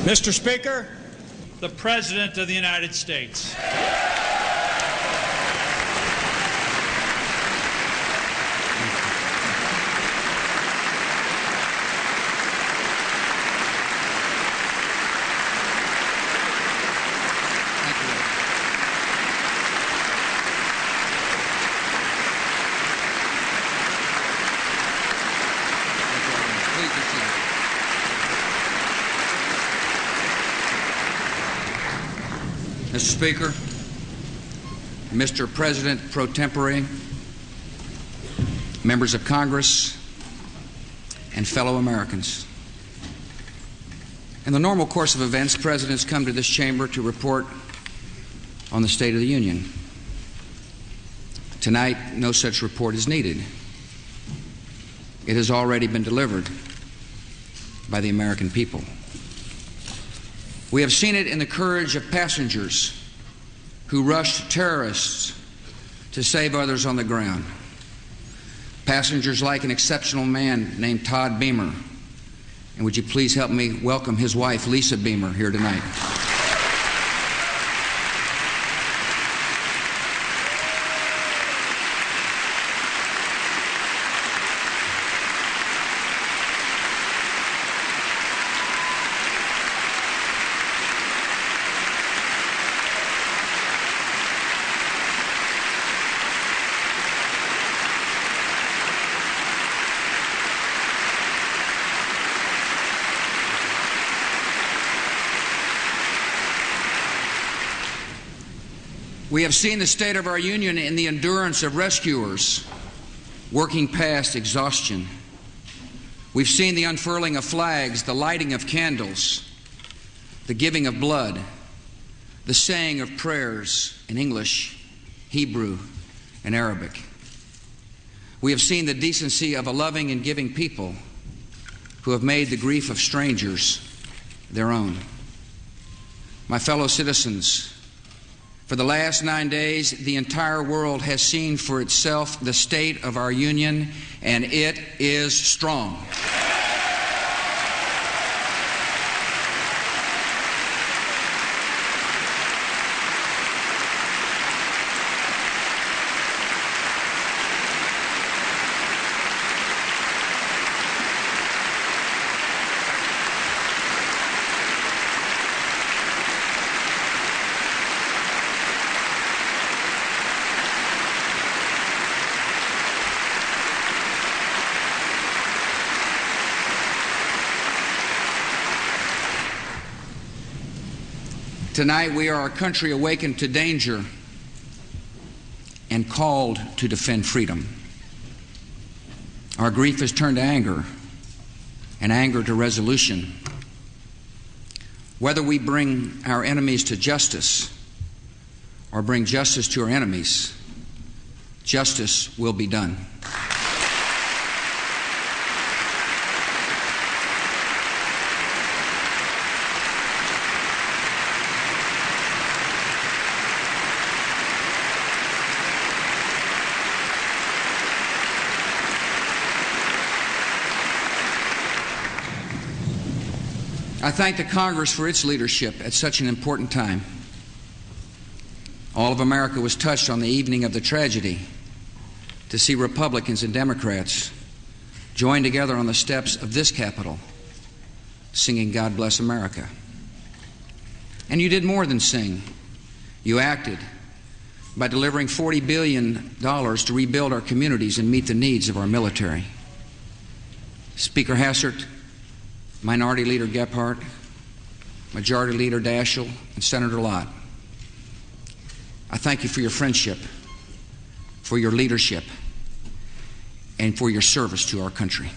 Mr. Speaker, the President of the United States. Mr. Speaker, Mr. President pro tempore, members of Congress, and fellow Americans. In the normal course of events, presidents come to this chamber to report on the State of the Union. Tonight, no such report is needed. It has already been delivered by the American people. We have seen it in the courage of passengers who rushed terrorists to save others on the ground. Passengers like an exceptional man named Todd Beamer. And would you please help me welcome his wife, Lisa Beamer, here tonight. We have seen the state of our union in the endurance of rescuers working past exhaustion. We've seen the unfurling of flags, the lighting of candles, the giving of blood, the saying of prayers in English, Hebrew, and Arabic. We have seen the decency of a loving and giving people who have made the grief of strangers their own. My fellow citizens, for the last 9 days, the entire world has seen for itself the state of our union, and it is strong. Tonight we are a country awakened to danger and called to defend freedom. Our grief has turned to anger, and anger to resolution. Whether we bring our enemies to justice or bring justice to our enemies, justice will be done. I thank the Congress for its leadership at such an important time. All of America was touched on the evening of the tragedy to see Republicans and Democrats join together on the steps of this Capitol singing God Bless America. And you did more than sing. You acted by delivering $40 billion to rebuild our communities and meet the needs of our military. Speaker Hassert, Minority Leader Gephardt, Majority Leader Daschle, and Senator Lott, I thank you for your friendship, for your leadership, and for your service to our country.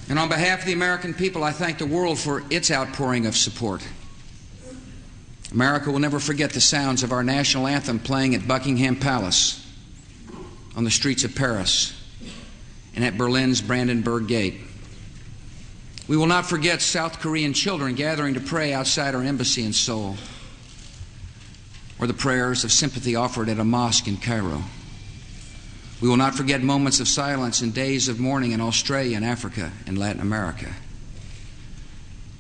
And on behalf of the American people, I thank the world for its outpouring of support. America will never forget the sounds of our national anthem playing at Buckingham Palace, on the streets of Paris, and at Berlin's Brandenburg Gate. We will not forget South Korean children gathering to pray outside our embassy in Seoul. or the prayers of sympathy offered at a mosque in Cairo. We will not forget moments of silence and days of mourning in Australia and Africa and Latin America.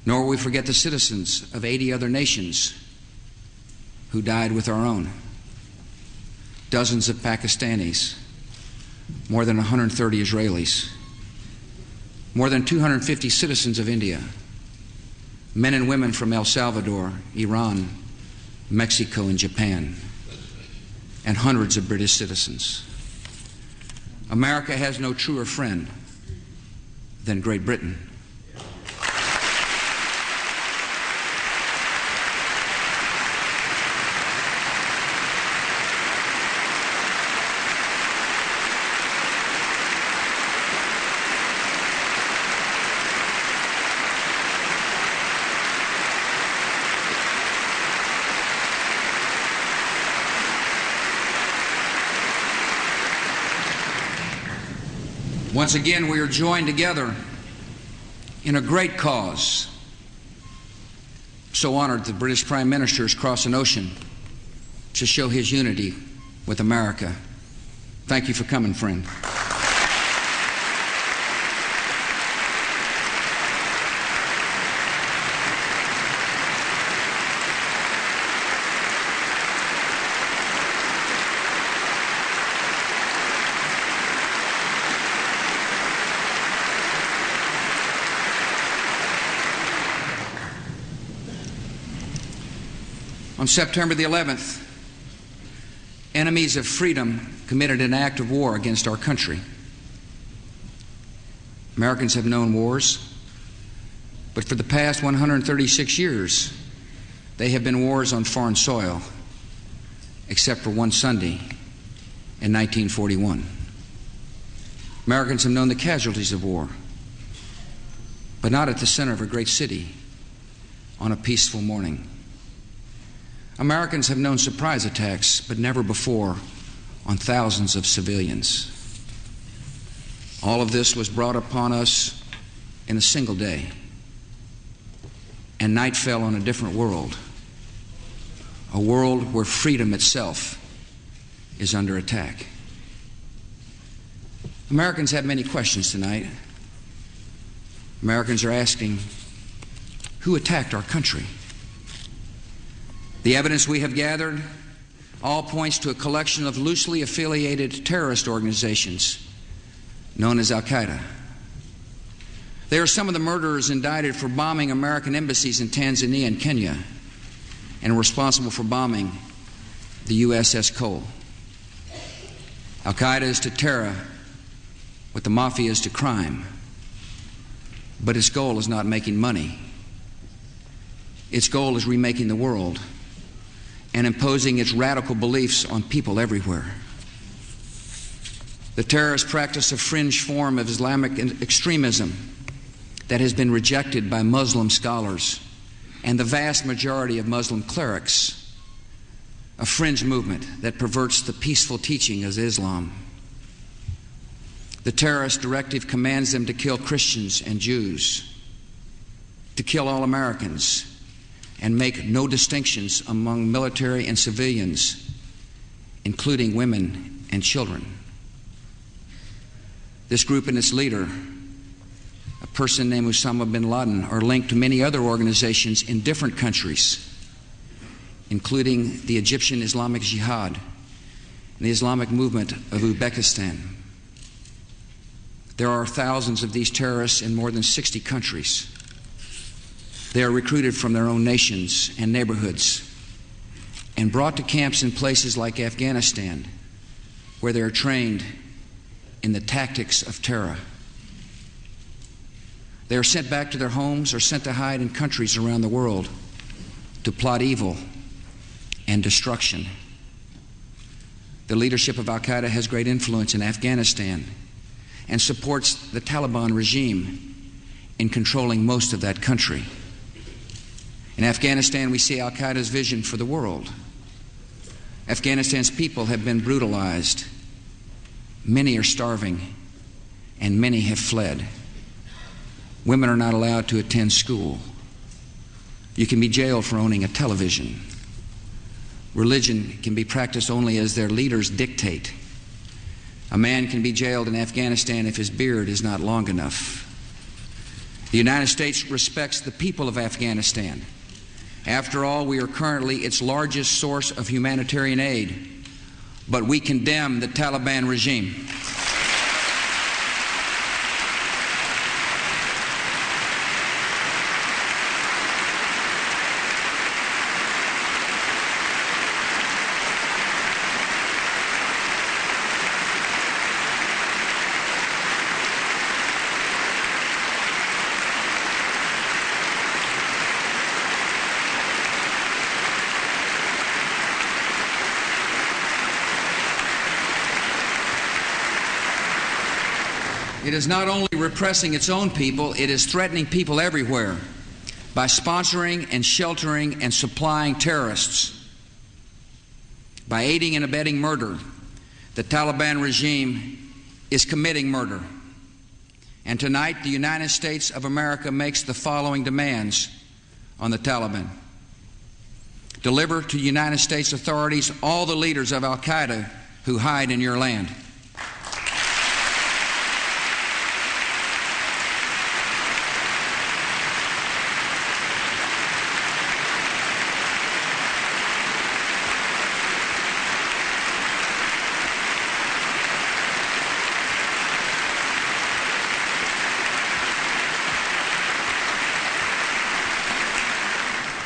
Nor will we forget the citizens of 80 other nations who died with our own. Dozens of Pakistanis, more than 130 Israelis, more than 250 citizens of India, men and women from El Salvador, Iran, Mexico, and Japan, and hundreds of British citizens. America has no truer friend than Great Britain. Once again, we are joined together in a great cause. So honored the British Prime Minister has crossed an ocean to show his unity with America. Thank you for coming, friend. On September the 11th, enemies of freedom committed an act of war against our country. Americans have known wars, but for the past 136 years, they have been wars on foreign soil, except for one Sunday in 1941. Americans have known the casualties of war, but not at the center of a great city on a peaceful morning. Americans have known surprise attacks, but never before on thousands of civilians. All of this was brought upon us in a single day, and night fell on a different world, a world where freedom itself is under attack. Americans have many questions tonight. Americans are asking, who attacked our country? The evidence we have gathered all points to a collection of loosely affiliated terrorist organizations known as Al-Qaeda. They are some of the murderers indicted for bombing American embassies in Tanzania and Kenya and responsible for bombing the USS Cole. Al-Qaeda is to terror what the mafia is to crime, but its goal is not making money. Its goal is remaking the world and imposing its radical beliefs on people everywhere. The terrorists practice a fringe form of Islamic extremism that has been rejected by Muslim scholars and the vast majority of Muslim clerics, a fringe movement that perverts the peaceful teaching of Islam. The terrorist directive commands them to kill Christians and Jews, to kill all Americans, and make no distinctions among military and civilians, including women and children. This group and its leader, a person named Osama bin Laden, are linked to many other organizations in different countries, including the Egyptian Islamic Jihad and the Islamic movement of Uzbekistan. There are thousands of these terrorists in more than 60 countries. They are recruited from their own nations and neighborhoods and brought to camps in places like Afghanistan, where they are trained in the tactics of terror. They are sent back to their homes or sent to hide in countries around the world to plot evil and destruction. The leadership of Al-Qaeda has great influence in Afghanistan and supports the Taliban regime in controlling most of that country. In Afghanistan, we see Al-Qaeda's vision for the world. Afghanistan's people have been brutalized. Many are starving, and many have fled. Women are not allowed to attend school. You can be jailed for owning a television. Religion can be practiced only as their leaders dictate. A man can be jailed in Afghanistan if his beard is not long enough. The United States respects the people of Afghanistan. After all, we are currently its largest source of humanitarian aid, but we condemn the Taliban regime. It is not only repressing its own people, it is threatening people everywhere by sponsoring and sheltering and supplying terrorists. By aiding and abetting murder, the Taliban regime is committing murder. And tonight, the United States of America makes the following demands on the Taliban. Deliver to United States authorities all the leaders of al-Qaeda who hide in your land.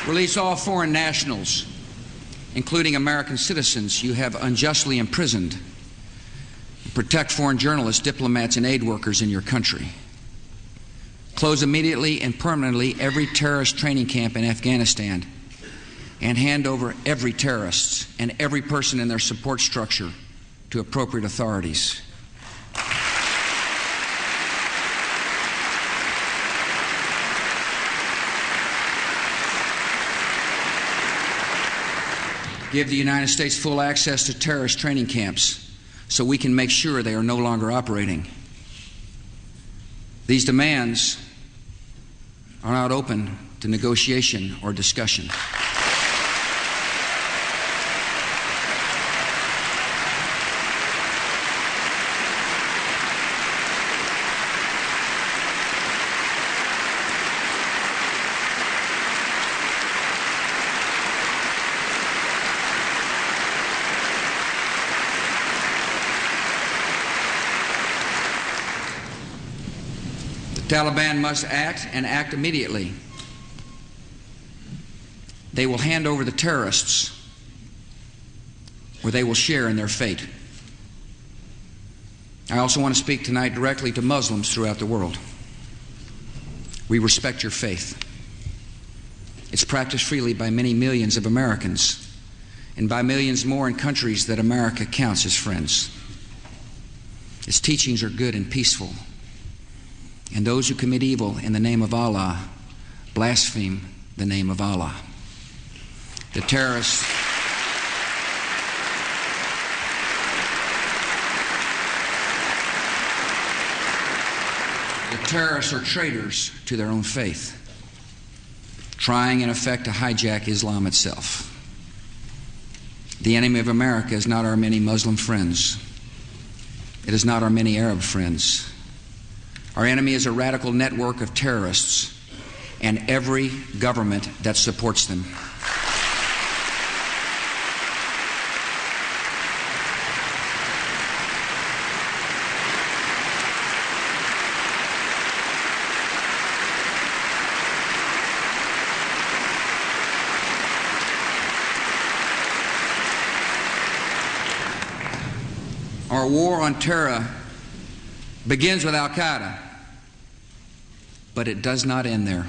Release all foreign nationals, including American citizens you have unjustly imprisoned. Protect foreign journalists, diplomats, and aid workers in your country. Close immediately and permanently every terrorist training camp in Afghanistan, and hand over every terrorist and every person in their support structure to appropriate authorities. Give the United States full access to terrorist training camps so we can make sure they are no longer operating. These demands are not open to negotiation or discussion. The Taliban must act, and act immediately. They will hand over the terrorists, or they will share in their fate. I also want to speak tonight directly to Muslims throughout the world. We respect your faith. It's practiced freely by many millions of Americans, and by millions more in countries that America counts as friends. Its teachings are good and peaceful. And those who commit evil in the name of Allah blaspheme the name of Allah. The terrorists are traitors to their own faith, trying in effect to hijack Islam itself. The enemy of America is not our many Muslim friends. It is not our many Arab friends. Our enemy is a radical network of terrorists and every government that supports them. Our war on terror begins with al-Qaeda, but it does not end there.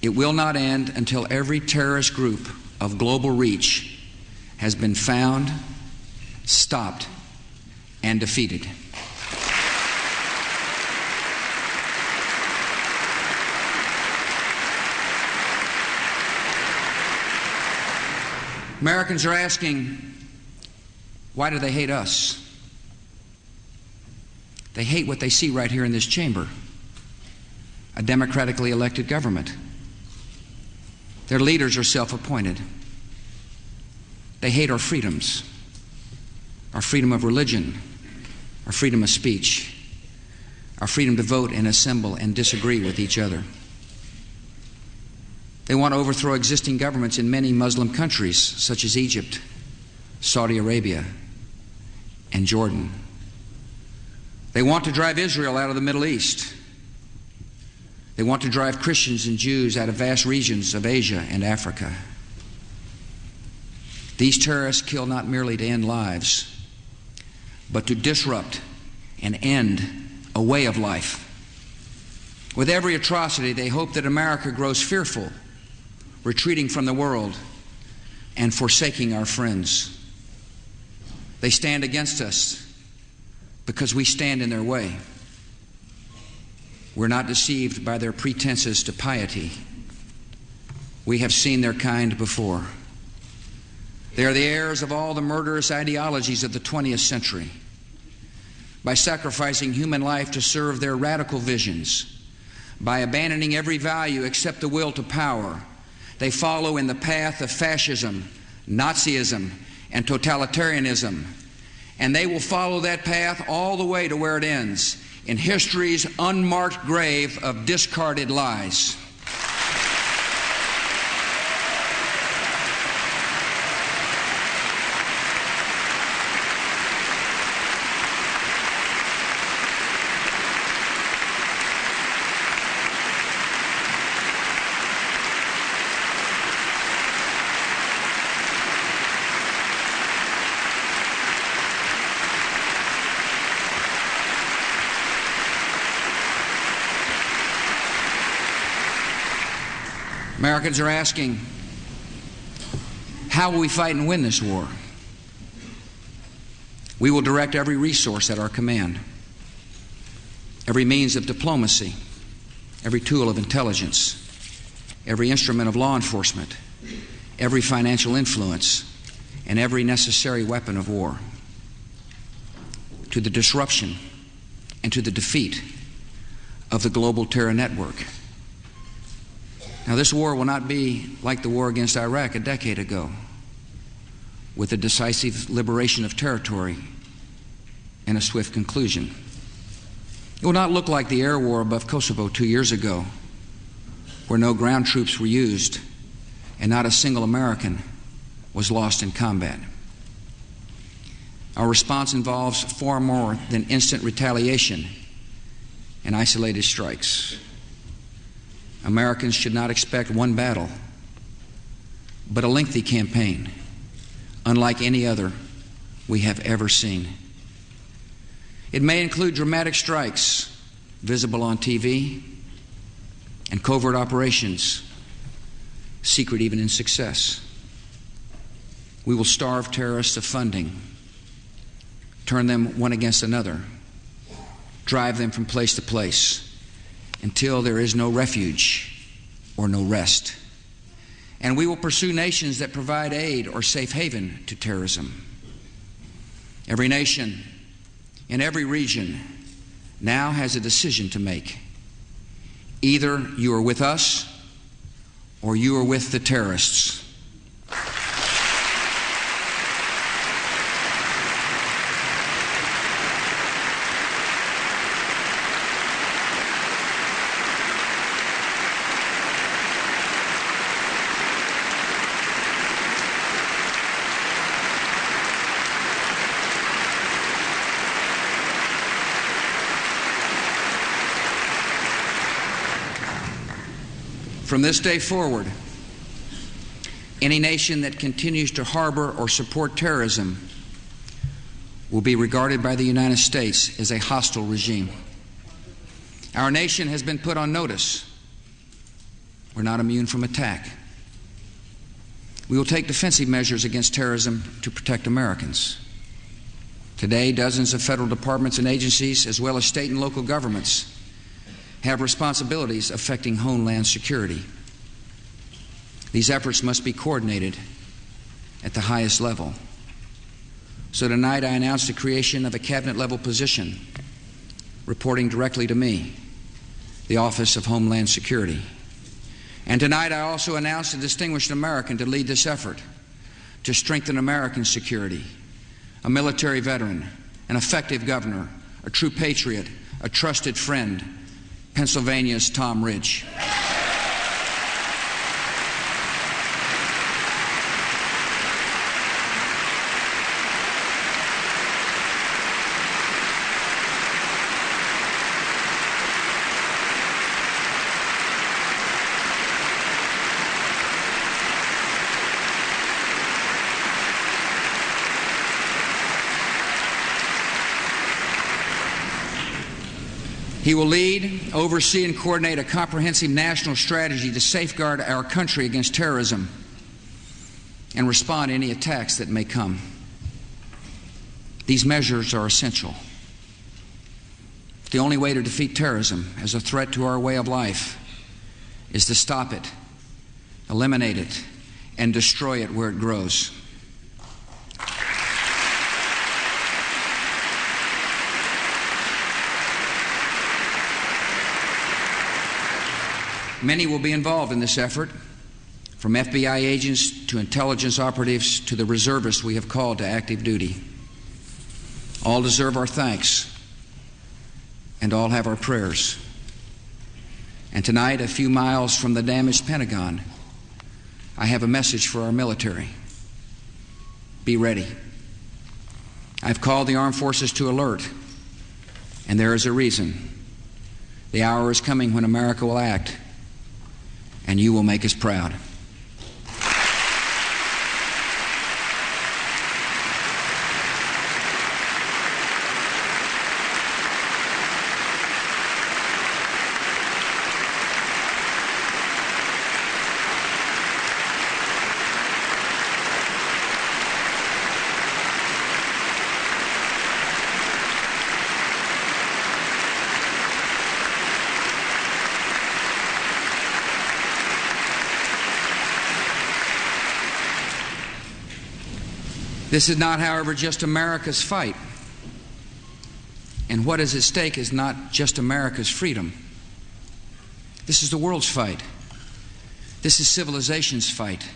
It will not end until every terrorist group of global reach has been found, stopped, and defeated. Americans are asking, why do they hate us? They hate what they see right here in this chamber, a democratically elected government. Their leaders are self-appointed. They hate our freedoms, our freedom of religion, our freedom of speech, our freedom to vote and assemble and disagree with each other. They want to overthrow existing governments in many Muslim countries, such as Egypt, Saudi Arabia, and Jordan. They want to drive Israel out of the Middle East. They want to drive Christians and Jews out of vast regions of Asia and Africa. These terrorists kill not merely to end lives, but to disrupt and end a way of life. With every atrocity, they hope that America grows fearful, retreating from the world and forsaking our friends. They stand against us because we stand in their way. We're not deceived by their pretenses to piety. We have seen their kind before. They are the heirs of all the murderous ideologies of the 20th century. By sacrificing human life to serve their radical visions, by abandoning every value except the will to power, they follow in the path of fascism, Nazism, and totalitarianism. And they will follow that path all the way to where it ends, in history's unmarked grave of discarded lies. Americans are asking, how will we fight and win this war? We will direct every resource at our command, every means of diplomacy, every tool of intelligence, every instrument of law enforcement, every financial influence, and every necessary weapon of war to the disruption and to the defeat of the global terror network. Now, this war will not be like the war against Iraq a decade ago, with a decisive liberation of territory and a swift conclusion. It will not look like the air war above Kosovo 2 years ago, where no ground troops were used and not a single American was lost in combat. Our response involves far more than instant retaliation and isolated strikes. Americans should not expect one battle, but a lengthy campaign, unlike any other we have ever seen. It may include dramatic strikes visible on TV and covert operations, secret even in success. We will starve terrorists of funding, turn them one against another, drive them from place to place, until there is no refuge or no rest. And we will pursue nations that provide aid or safe haven to terrorism. Every nation in every region now has a decision to make. Either you are with us or you are with the terrorists. From this day forward, any nation that continues to harbor or support terrorism will be regarded by the United States as a hostile regime. Our nation has been put on notice. We're not immune from attack. We will take defensive measures against terrorism to protect Americans. Today, dozens of federal departments and agencies, as well as state and local governments, have responsibilities affecting homeland security. These efforts must be coordinated at the highest level. So tonight I announced the creation of a cabinet-level position reporting directly to me, the Office of Homeland Security. And tonight I also announced a distinguished American to lead this effort, to strengthen American security, a military veteran, an effective governor, a true patriot, a trusted friend, Pennsylvania's Tom Ridge. He will lead, oversee, and coordinate a comprehensive national strategy to safeguard our country against terrorism and respond to any attacks that may come. These measures are essential. The only way to defeat terrorism as a threat to our way of life is to stop it, eliminate it, and destroy it where it grows. Many will be involved in this effort, from FBI agents to intelligence operatives to the reservists we have called to active duty. All deserve our thanks, and all have our prayers. And tonight, a few miles from the damaged Pentagon, I have a message for our military. Be ready. I've called the armed forces to alert, and there is a reason. The hour is coming when America will act, and you will make us proud. This is not, however, just America's fight. And what is at stake is not just America's freedom. This is the world's fight. This is civilization's fight.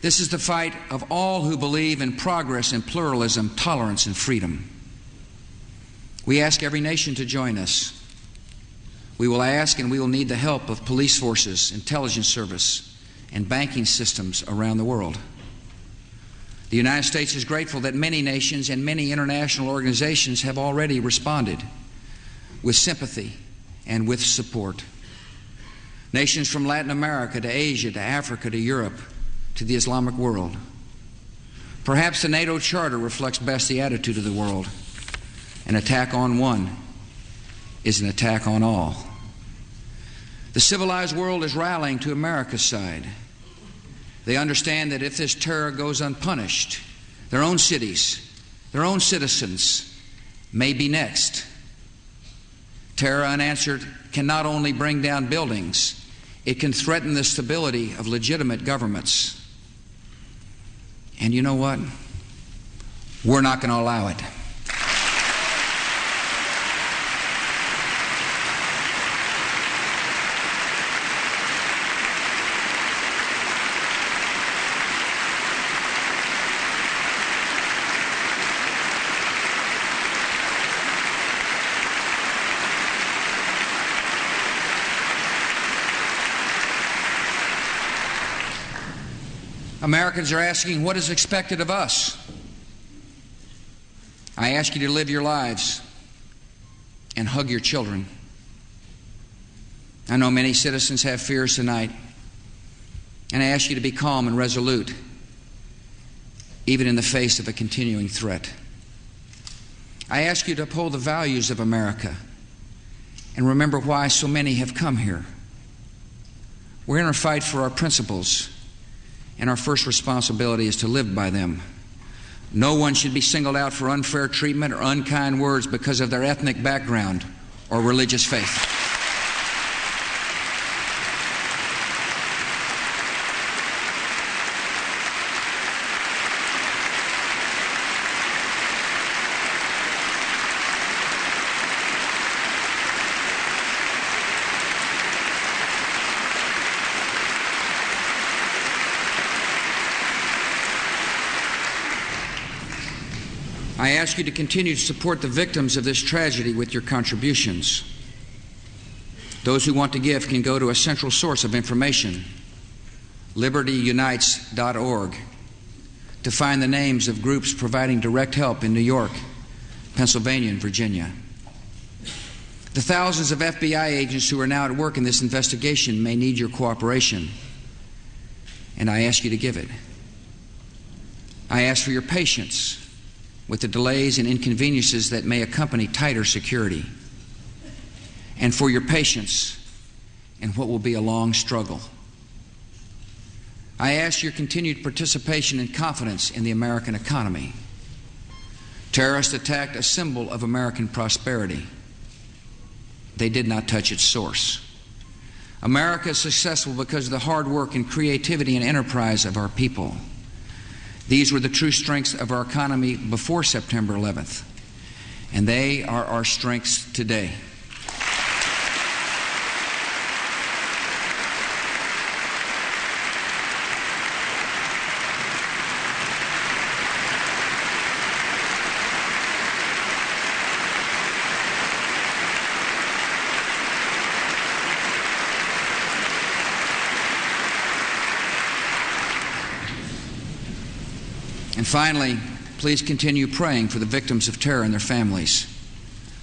This is the fight of all who believe in progress and pluralism, tolerance and freedom. We ask every nation to join us. We will ask and we will need the help of police forces, intelligence service, and banking systems around the world. The United States is grateful that many nations and many international organizations have already responded with sympathy and with support. Nations from Latin America to Asia to Africa to Europe to the Islamic world. Perhaps the NATO Charter reflects best the attitude of the world. An attack on one is an attack on all. The civilized world is rallying to America's side. They understand that if this terror goes unpunished, their own cities, their own citizens may be next. Terror unanswered can not only bring down buildings, it can threaten the stability of legitimate governments. And you know what? We're not going to allow it. Americans are asking what is expected of us. I ask you to live your lives and hug your children. I know many citizens have fears tonight, and I ask you to be calm and resolute, even in the face of a continuing threat. I ask you to uphold the values of America and remember why so many have come here. We're in a fight for our principles, and our first responsibility is to live by them. No one should be singled out for unfair treatment or unkind words because of their ethnic background or religious faith. I ask you to continue to support the victims of this tragedy with your contributions. Those who want to give can go to a central source of information, libertyunites.org, to find the names of groups providing direct help in New York, Pennsylvania, and Virginia. The thousands of FBI agents who are now at work in this investigation may need your cooperation, and I ask you to give it. I ask for your patience with the delays and inconveniences that may accompany tighter security, and for your patience in what will be a long struggle. I ask your continued participation and confidence in the American economy. Terrorists attacked a symbol of American prosperity. They did not touch its source. America is successful because of the hard work and creativity and enterprise of our people. These were the true strengths of our economy before September 11th, and they are our strengths today. And finally, please continue praying for the victims of terror and their families,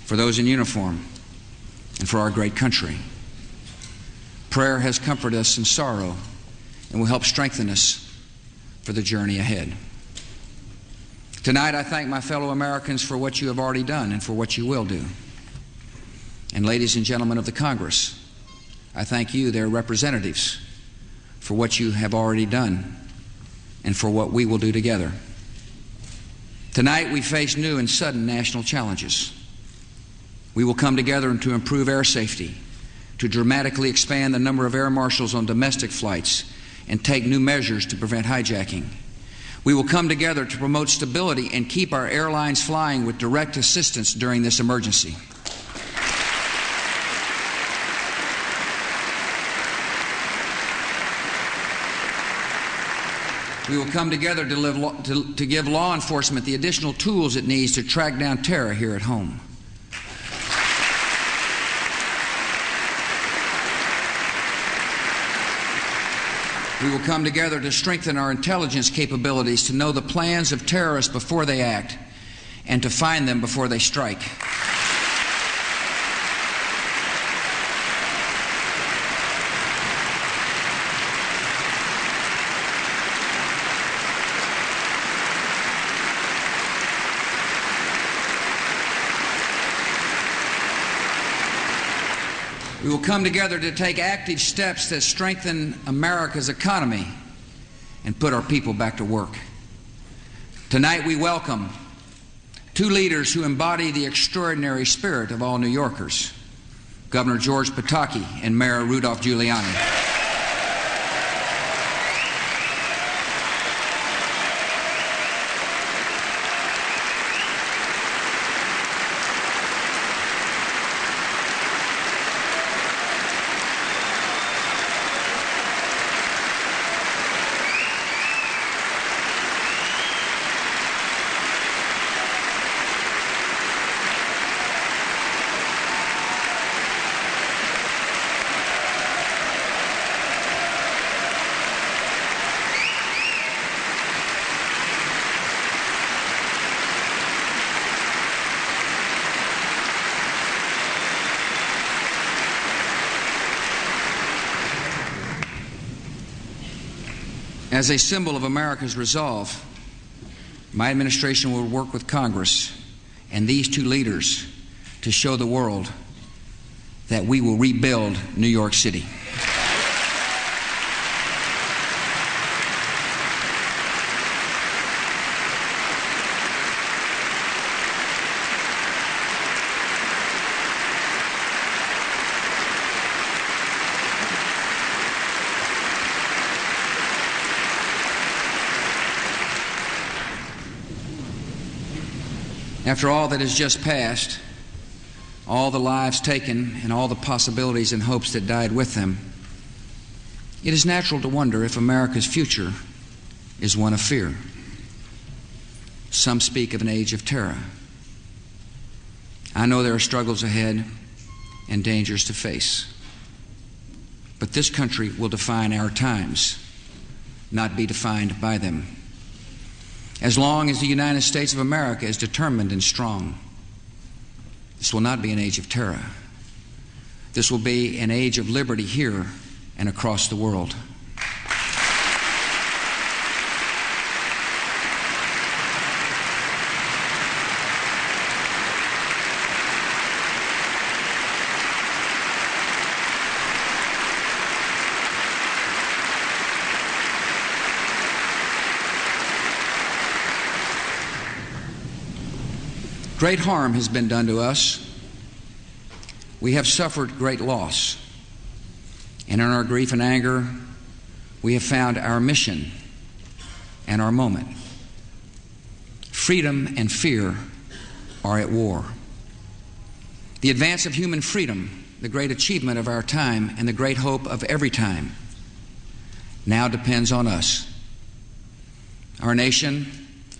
for those in uniform, and for our great country. Prayer has comforted us in sorrow and will help strengthen us for the journey ahead. Tonight, I thank my fellow Americans for what you have already done and for what you will do. And ladies and gentlemen of the Congress, I thank you, their representatives, for what you have already done and for what we will do together. Tonight we face new and sudden national challenges. We will come together to improve air safety, to dramatically expand the number of air marshals on domestic flights, and take new measures to prevent hijacking. We will come together to promote stability and keep our airlines flying with direct assistance during this emergency. We will come together to give law enforcement the additional tools it needs to track down terror here at home. We will come together to strengthen our intelligence capabilities to know the plans of terrorists before they act and to find them before they strike. We will come together to take active steps that strengthen America's economy and put our people back to work. Tonight we welcome two leaders who embody the extraordinary spirit of all New Yorkers, Governor George Pataki and Mayor Rudolph Giuliani. As a symbol of America's resolve, my administration will work with Congress and these two leaders to show the world that we will rebuild New York City. After all that has just passed, all the lives taken and all the possibilities and hopes that died with them, it is natural to wonder if America's future is one of fear. Some speak of an age of terror. I know there are struggles ahead and dangers to face. But this country will define our times, not be defined by them. As long as the United States of America is determined and strong, this will not be an age of terror. This will be an age of liberty here and across the world. Great harm has been done to us. We have suffered great loss. And in our grief and anger, we have found our mission and our moment. Freedom and fear are at war. The advance of human freedom, the great achievement of our time and the great hope of every time, now depends on us. Our nation,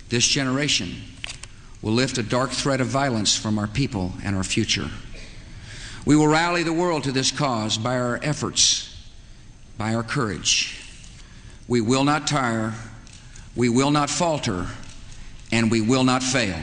this generation, will lift a dark threat of violence from our people and our future. We will rally the world to this cause by our efforts, by our courage. We will not tire, we will not falter, and we will not fail.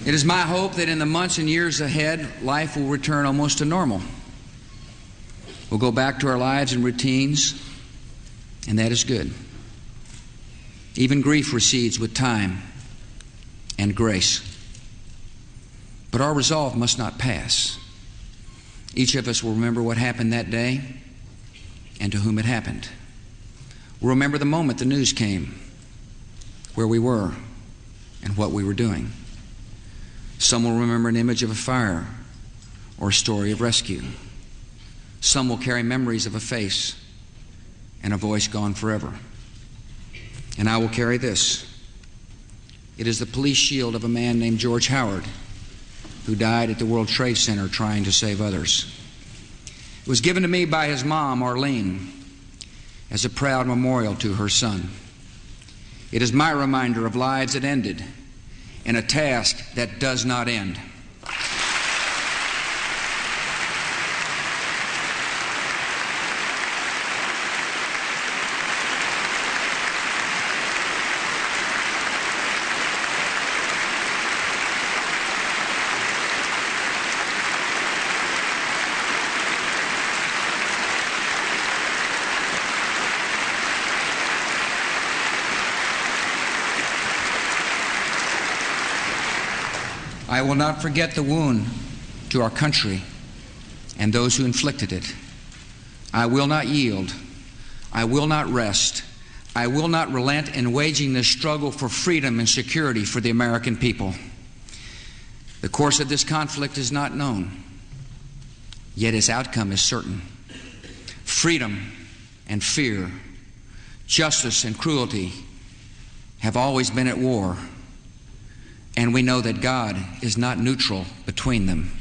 It is my hope that in the months and years ahead, life will return almost to normal. We'll go back to our lives and routines, and that is good. Even grief recedes with time and grace. But our resolve must not pass. Each of us will remember what happened that day and to whom it happened. We'll remember the moment the news came, where we were, and what we were doing. Some will remember an image of a fire or a story of rescue. Some will carry memories of a face and a voice gone forever. And I will carry this. It is the police shield of a man named George Howard, who died at the World Trade Center trying to save others. It was given to me by his mom, Arlene, as a proud memorial to her son. It is my reminder of lives that ended in a task that does not end. I will not forget the wound to our country and those who inflicted it. I will not yield. I will not rest. I will not relent in waging this struggle for freedom and security for the American people. The course of this conflict is not known, yet its outcome is certain. Freedom and fear, justice and cruelty have always been at war. And we know that God is not neutral between them.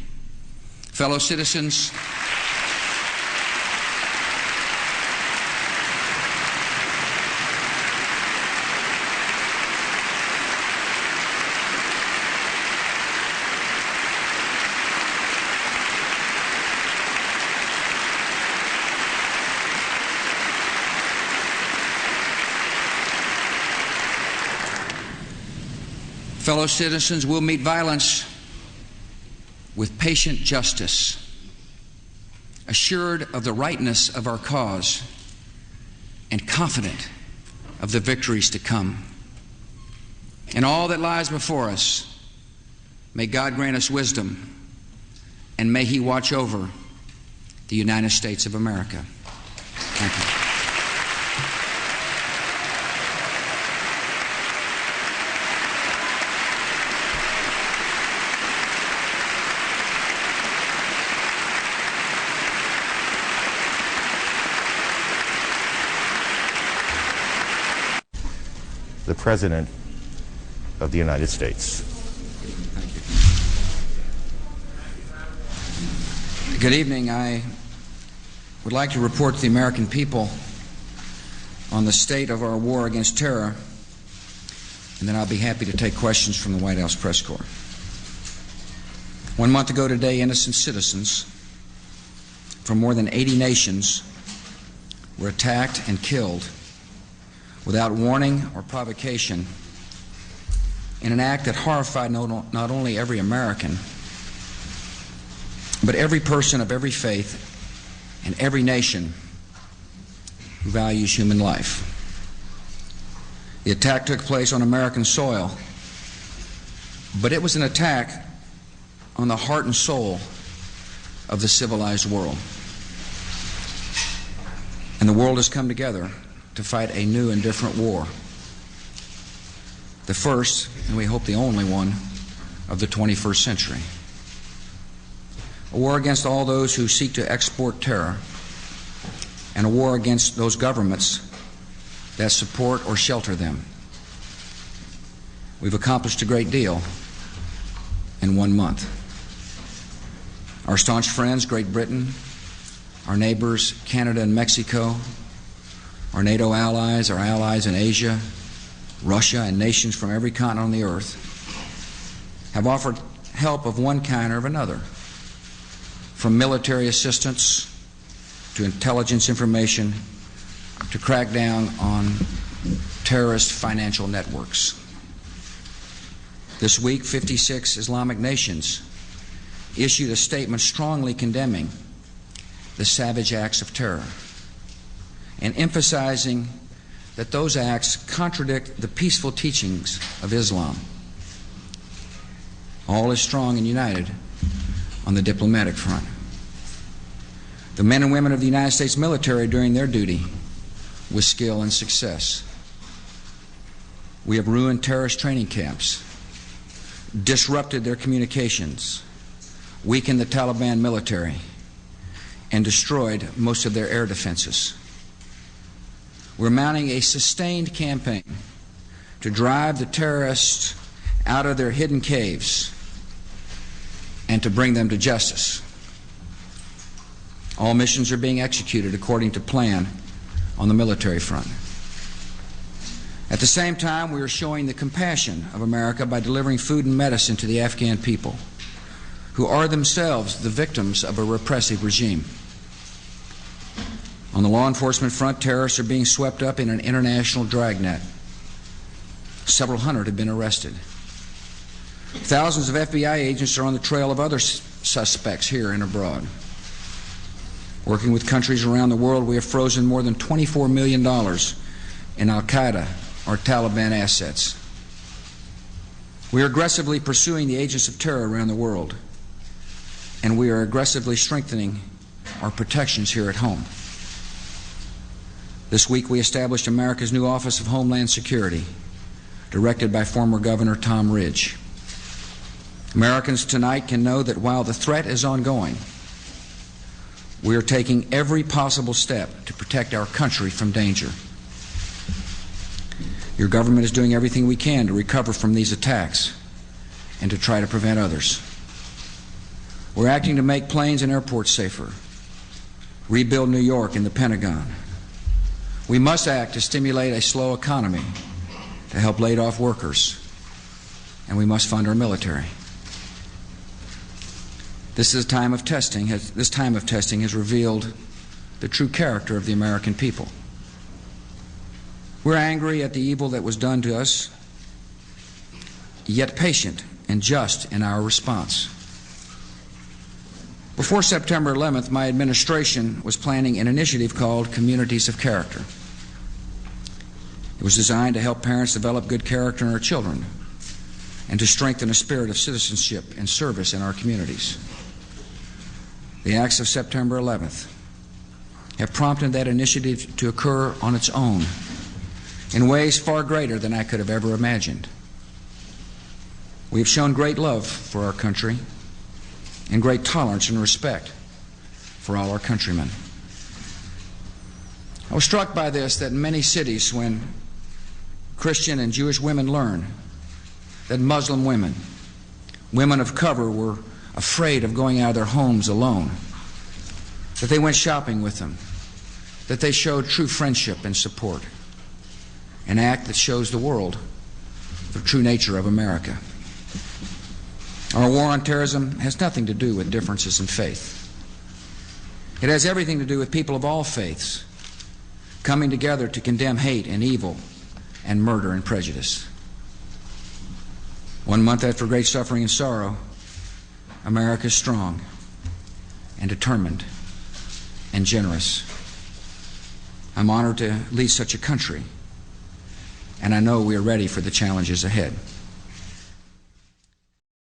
Fellow citizens, we'll meet violence with patient justice, assured of the rightness of our cause and confident of the victories to come. In all that lies before us, may God grant us wisdom, and may He watch over the United States of America. Thank you. the President of the United States. Thank you. Good evening. I would like to report to the American people on the state of our war against terror, and then I'll be happy to take questions from the White House press corps. 1 month ago today, innocent citizens from more than 80 nations were attacked and killed without warning or provocation in an act that horrified not only every American, but every person of every faith and every nation who values human life. The attack took place on American soil, but it was an attack on the heart and soul of the civilized world. And the world has come together to fight a new and different war. The first, and we hope the only one, of the 21st century. A war against all those who seek to export terror, and a war against those governments that support or shelter them. We've accomplished a great deal in 1 month. Our staunch friends, Great Britain, our neighbors, Canada and Mexico, our NATO allies, our allies in Asia, Russia, and nations from every continent on the earth have offered help of one kind or of another, from military assistance to intelligence information to crack down on terrorist financial networks. This week, 56 Islamic nations issued a statement strongly condemning the savage acts of terror and emphasizing that those acts contradict the peaceful teachings of Islam. All is strong and united on the diplomatic front. The men and women of the United States military are doing their duty with skill and success. We have ruined terrorist training camps, disrupted their communications, weakened the Taliban military, and destroyed most of their air defenses. We're mounting a sustained campaign to drive the terrorists out of their hidden caves and to bring them to justice. All missions are being executed according to plan on the military front. At the same time, we are showing the compassion of America by delivering food and medicine to the Afghan people, who are themselves the victims of a repressive regime. On the law enforcement front, terrorists are being swept up in an international dragnet. Several hundred have been arrested. Thousands of FBI agents are on the trail of other suspects here and abroad. Working with countries around the world, we have frozen more than $24 million in Al-Qaeda or Taliban assets. We are aggressively pursuing the agents of terror around the world, and we are aggressively strengthening our protections here at home. This week we established America's new Office of Homeland Security, directed by former Governor Tom Ridge. Americans tonight can know that while the threat is ongoing, we are taking every possible step to protect our country from danger. Your government is doing everything we can to recover from these attacks and to try to prevent others. We're acting to make planes and airports safer, rebuild New York and the Pentagon. We must act to stimulate a slow economy, to help laid-off workers, and we must fund our military. This time of testing has revealed the true character of the American people. We're angry at the evil that was done to us, yet patient and just in our response. Before September 11th, my administration was planning an initiative called Communities of Character. It was designed to help parents develop good character in our children and to strengthen a spirit of citizenship and service in our communities. The acts of September 11th have prompted that initiative to occur on its own in ways far greater than I could have ever imagined. We have shown great love for our country and great tolerance and respect for all our countrymen. I was struck by this, that in many cities, when Christian and Jewish women learn that Muslim women, women of color, were afraid of going out of their homes alone, that they went shopping with them, that they showed true friendship and support, an act that shows the world the true nature of America. Our war on terrorism has nothing to do with differences in faith. It has everything to do with people of all faiths coming together to condemn hate and evil and murder and prejudice. 1 month after great suffering and sorrow, America is strong and determined and generous. I'm honored to lead such a country, and I know we are ready for the challenges ahead.